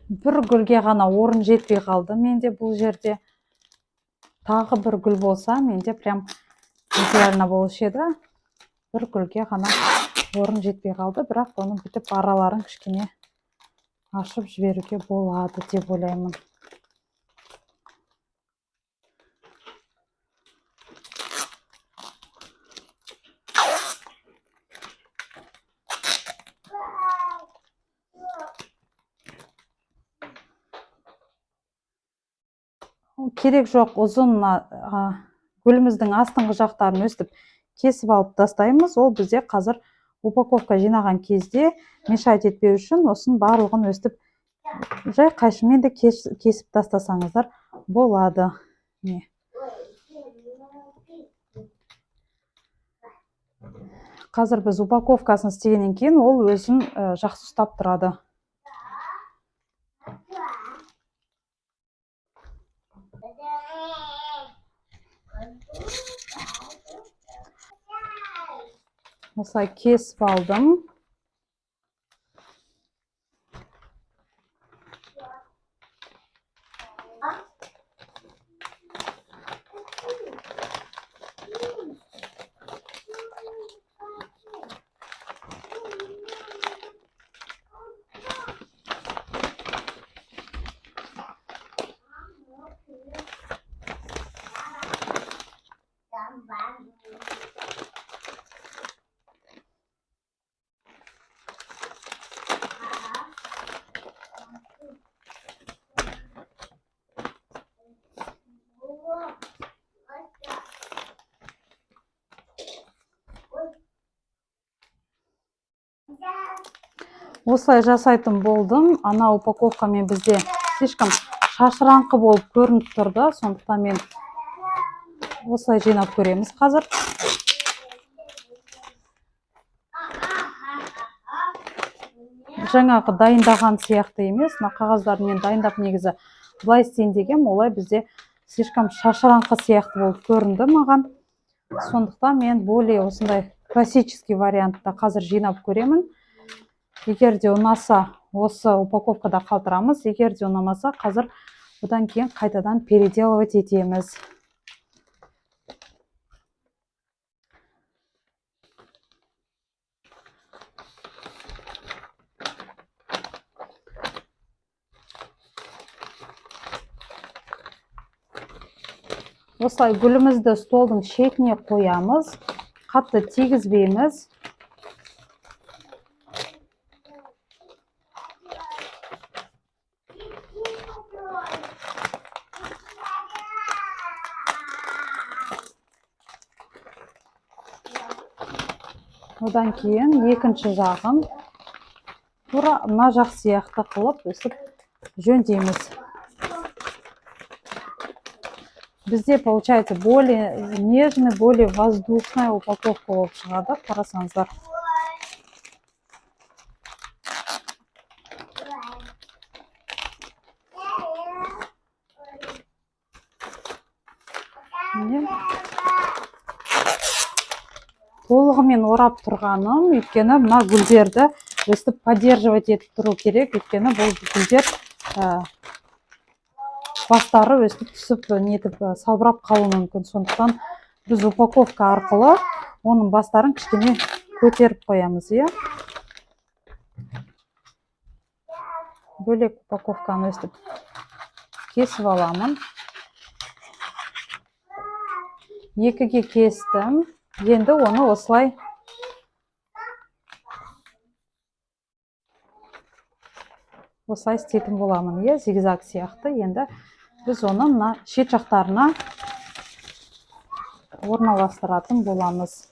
бір гүлге ғана орын жетпей қалды менде бұл жерде. Тағы бір гүл болса, менде прям идеально болушы еді. Бір гүлге ғана орын жетпей қалды, бірақ оны бүтіп араларын кішкене ашып жіберуге болады деп ойлаймын. Керек жоқ ұзын гүліміздің астыңғы жақтарын өстіп кесіп алып тастаймыз. Ол бізде қазір упаковка жинаған кезде мешать етпеу үшін осын барлығын өстіп жай қайшымен де кесіп тастасаңыздар болады. Қазір біз упаковкасын істегеннен кейін ол өзін жақсы ұстап тұрады. Осылай кесіп алдым. Осылай жасайтын болдым. Ана упаковкамен бізде слишком шашыраңқы болып көрініп тұрды. Сондықтан мен осылай жинап көреміз қазір. Жаңағы дайындаған сияқты емес. Мына қағаздарды мен дайындап негізі былай істейін дегем, олай бізде слишком шашыраңқы сияқты болып көрінді маған. Сондықтан мен более осындай классический вариантта қазір жинап көремін. Егер де ұнаса, осы упаковкада қалдырамыз. Егер де ұнамаса, қазір бұдан кейін қайтадан переделывать етеміз. Осылай гүлімізді столдың шетіне қоямыз. Қатты тигізбейміз. Одан кейін екінші жағын тура мына жақ сияқты қылып өсіп жөндейміз. Бізде получается более нежный, более воздушная упаковка болып шығады. Қарасаңыздар. Толығымен орап тұрғаным, өйткені мына гүлдерді өстіп поддерживать етіп тұру керек. Өйткені бұл гүлдер бастары өстіп түсіп нетіп салбырап қалуы мүмкін. Сондықтан біз упаковка арқылы оның бастарын кішкене көтеріп қоямыз, иә. Бөлек упаковканы өстіп кесіп аламын. Екіге кестім. Енді оны осылай істейтін боламын, е, зигзаг сияқты. Енді біз оны мына шет жақтарына орналастыратын боламыз.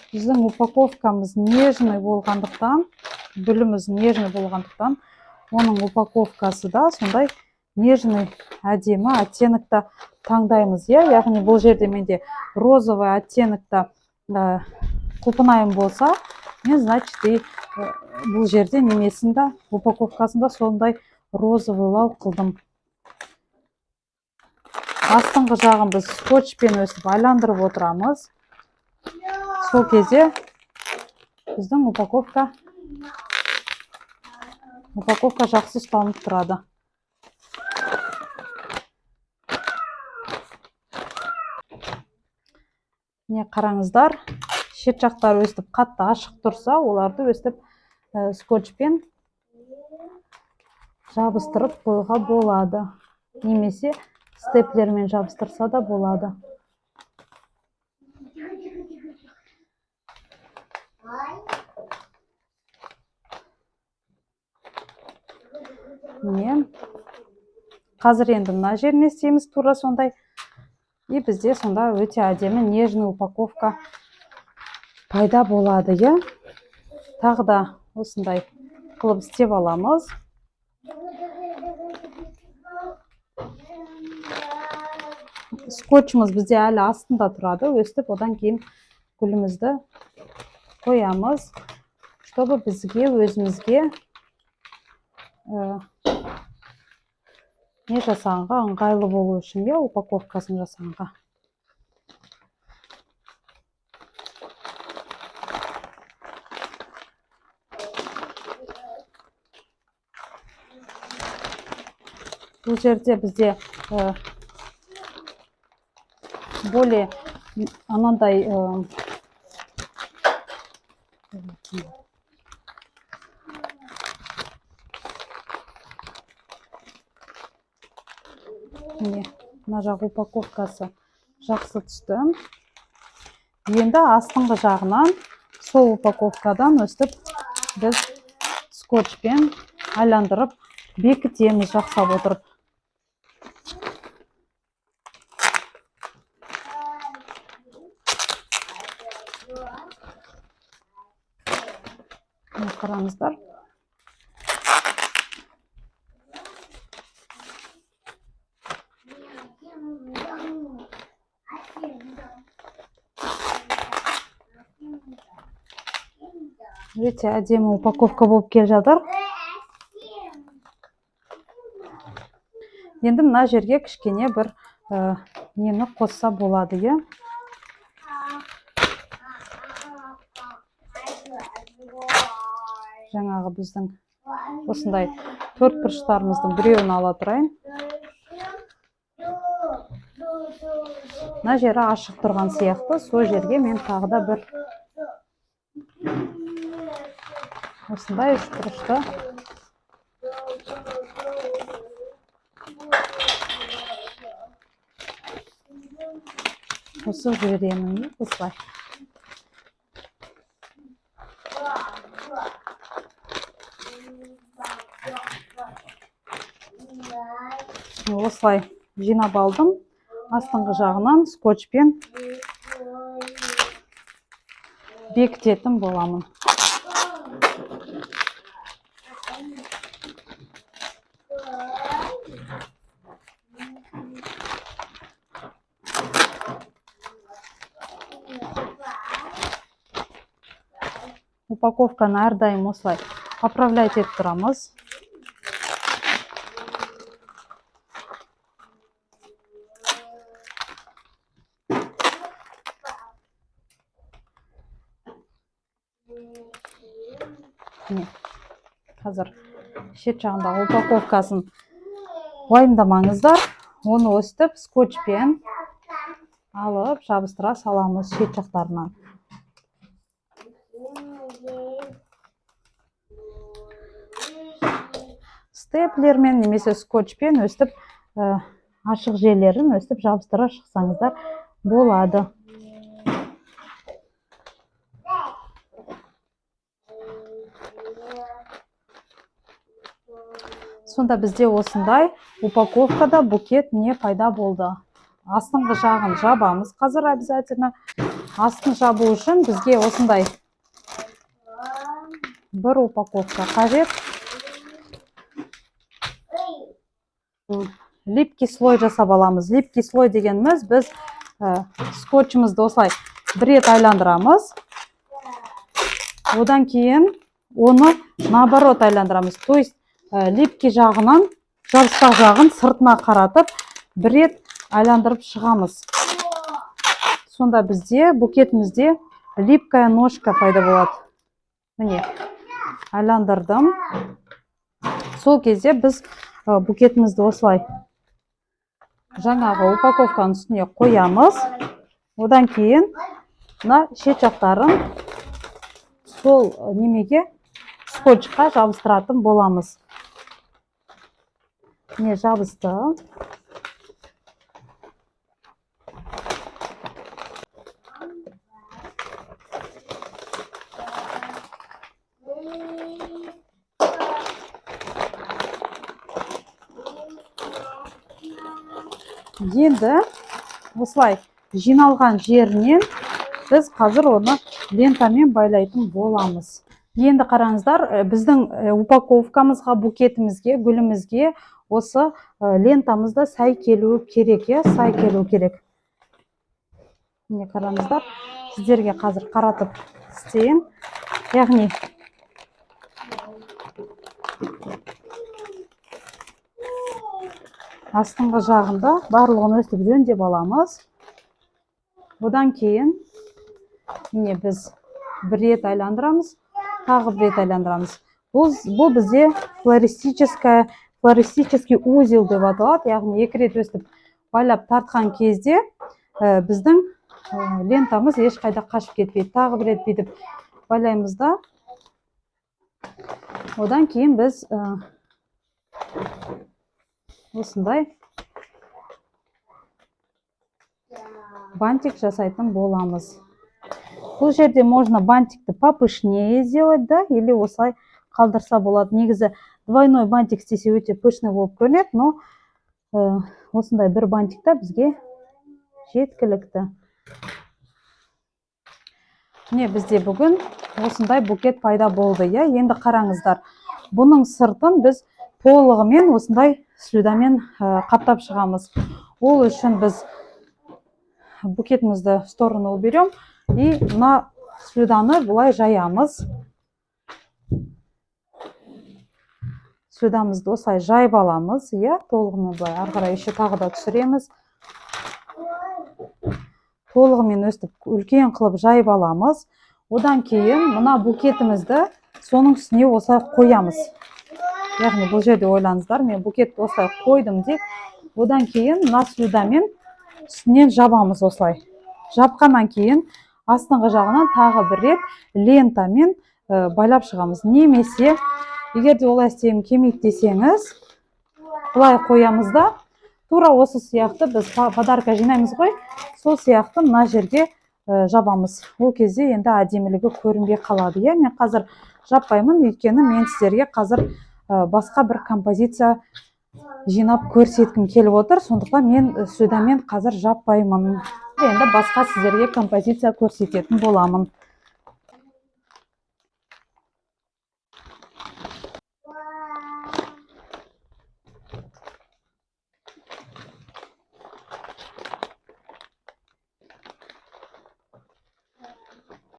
Біздің упаковкамыз нежный болғандықтан, гүліміз нежный болғандықтан, оның упаковкасы да сондай нежный әдемі оттенокта таңдаймыз, иә. Яғни бұл жерде менде розовый оттенокта құлпынайым болса, Мен, значит, бұл жерде немесінде, упаковкасында сондай розовыйлау қылдым. Астыңғы жағын біз скотчпен өстіп айландырып отырамыз. Сол кезде біздің упаковка жақсы ұсталынып тұрады. Не қараңыздар, шет жақтары өстіп қатты ашық тұрса, оларды өстіп скотчпен жабыстырып қоюға болады. Немесе степлермен жабыстырса да болады. Қазір енді мына жеріне істейміз тура сондай. И бізде сонда өте әдемі нежный упаковка пайда болады, е. Тағы да осындай қылып істеп аламыз. Скотчымыз бізде әлі астында тұрады. Өстіп одан кейін гүлімізді қоямыз, чтобы бізге өзімізге не жасағанға ыңғайлы болу үшін, упаковкасын жасағанға. Бұл жерде бізде более анандай мына жақ упаковкасы жақсы түсті. Енді астыңғы жағынан сол упаковкадан өстіп біз скотчпен айландырып бекітеміз жақсап отырып. Қараңыздар. Өте әдемі упаковка болып келе жатыр. Енді мына жерге кішкене бір нені қосса болады, е. Жаңағы біздің осындай төрт бұрыштарымыздың біреуін ала тұрайын. Мына жері ашық тұрған сияқты, сол жерге мен тағы да бір осындай үш бұрышты қосып жіберемін, осылай. Осылай жинап алдым. Астыңғы жағынан скотчпен бекітетін боламын. Упаковканы әрдайым осылай поправлять етіп тұрамыз. Қазір шет жағындағы упаковкасын уайымдамаңыздар. Оны өстіп скотчпен алып жабыстыра саламыз шет жақтарынан. Степлермен немесе скотчпен өстіп ашық жерлерін өстіп жабыстыра шықсаңыздар болады. Сонда бізде осындай упаковкада букет не пайда болды. Астыңғы жағын жабамыз қазір обязательно. Астын жабу үшін бізге осындай бір упаковка қажет. Липкий слой жасап аламыз. Липкий слой дегеніміз біз скотчымызды осылай бір рет айландырамыз. Одан кейін оны наоборот айландырамыз. То есть лепке жағынан жабыспақ жағын сыртына қаратып бір рет айландырып шығамыз. Сонда бізде букетімізде липкая ножка пайда болады. Міне, айландырдым. Сол кезде біз букетімізді осылай жаңағы упаковканың үстіне қоямыз. Одан кейін мына шет жақтарын сол немеге скотчқа жабыстыратын боламыз. Не жабысты. Енді осылай жиналған жерінен біз қазір оны лентамен байлайтын боламыз. Енді қараңыздар, біздің упаковкамызға, букетімізге, гүлімізге осы лентамызда сай келуі керек, сай келуі керек. Міне қараңыздар, сіздерге қазір қаратып істейін. Яғни астыңғы жағында барлығын өстіп жөндеп аламыз. Одан кейін міне біз бір рет айландырамыз, тағы бір рет айландырамыз. Бұл бізде флористический узел деп аталады. Яғни екі рет өстіп байлап тартқан кезде біздің лентамыз ешқайда қашып кетпейді. Тағы бір рет бүйтіп байлаймыз да. Одан кейін біз осындай бантик жасайтын боламыз. Бұл жерде можно бантикті попышнее сделать, да, или осылай қалдырса болады. Негізі двойной бантик істесе өте пышный болып көрінеді, но осындай бір бантикта бізге жеткілікті. Міне бізде бүгін осындай букет пайда болды. Енді қараңыздар, бұның сыртын біз толығымен осындай слюдамен қаптап шығамыз. Ол үшін біз букетімізді в сторону уберем и мына слюданы бұлай жаямыз. Слюдамызды осылай жайып аламыз, толығымен бұлай ары қарай еще тағы да түсіреміз. Толығымен өстіп үлкен қылып жайып аламыз. Одан кейін мына букетімізді соның үстіне осылай қоямыз. Яғни бұл жерде ойлаңыздар, мен букетті осылай қойдым деп, одан кейін мына слюдамен үстінен жабамыз осылай. Жапқаннан кейін астыңғы жағынан тағы бір рет лентамен байлап шығамыз. Немесе, егер де олай істегім келмейді десеңіз, былай қоямыз да, тура осы сияқты біз подарка жинаймыз ғой, сол сияқты мына жерге жабамыз. Ол кезде енді әдемілігі көрінбей қалады. Мен қазір жаппаймын, өйткені мен сіздерге қазір басқа бір композиция жинап көрсеткім келіп отыр. Сондықтан мен слюдамен қазір жаппаймын. Енді басқа сіздерге композиция көрсететін боламын.